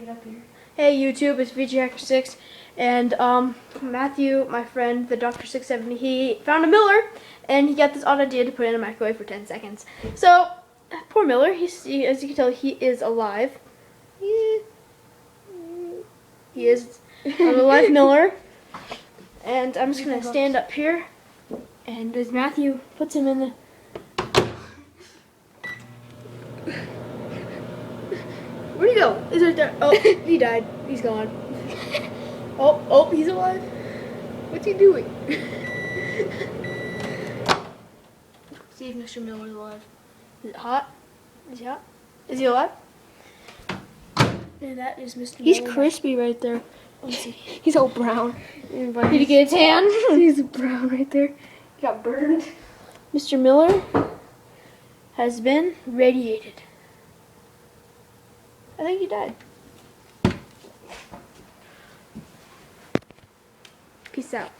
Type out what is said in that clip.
up here. Hey YouTube, it's VGHacker6, and Matthew, my friend, the Dr. 670, he found a Miller, and he got this odd idea to put it in a microwave for 10 seconds. So, poor Miller, as you can tell, he is alive. He is an alive Miller, and I'm just gonna stand up here, and as Matthew puts him in the... Where'd he go? He's right there. Oh, he died. He's gone. Oh, he's alive. What's he doing? See if Mr. Miller's alive. Is it hot? Is he hot? Is he alive? And that is Mr. He's Miller. crispy right there. Let's see. He's all brown. Did he get a tan? He's brown right there. He got burned. Mr. Miller has been radiated. I think he died. Peace out.